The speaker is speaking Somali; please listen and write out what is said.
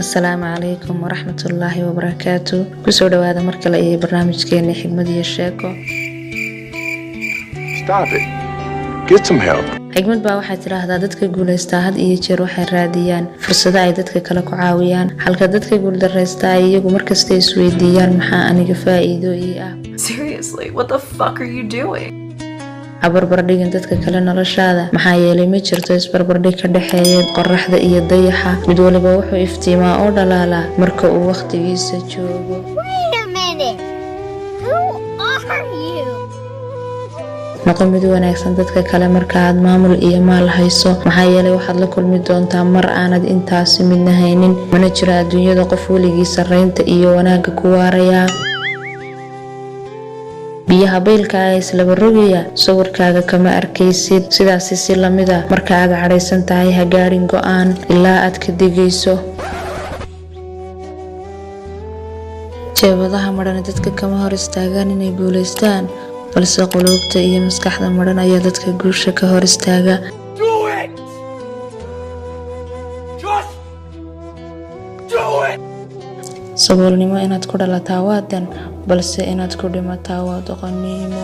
Asalaamu calaykum waraxmatullaahi wabarakaatu. Kusoo dhawaada mar kale ee barnaamijkeena xigmad iyo sheeko. Stop it. Get some help. Xigmad baa waxay tiraahdaa dadka guuleystaa had iyo jeer waxay raadiyaan fursado ay dadka kale ku caawiyaan, halka dadka guuldarreysta ay iyagu markasta isweydiiyaan maxaa aniga faa'iido ii ah. Seriously, what the fuck are you doing? Barbardhigin dadka kale noloshaada, maxaa yeelay ma jirto isbarbardhig ka dhaxeeya qorraxda iyo dayaxa. Mid waliba wuxuu iftiimaa oo dhalaalaa marka uu waqtigiisa joogo. Wait a minute. Who are you? Noqo mid wanaagsan dadka kale marka aad maamul iyo maal hayso, maxaa yeelay waxaad la kulmi doontaa mar aanad intaasi midna haynin. Mana jiro adduunyada qof weligii sarreynta iyo wanaagga ku waaraya. biyaha baylka ay isla rogaya sawirkaaga kama arkaysid. sidaasi si lamid ah marka aad cadhaysan tahay ha gaarin go'aan ilaa aad ka digayso. jeebadaha madhan dadka kama hor istaagaan inay guuleystaan, balse qulubta iyo maskaxda madhan ayaa dadka guusha ka hor istaaga. Do it! Just do it! saboolnimo inaad ku dhalataa waa dan, balse inaad ku dhimataa waa doqonnimo.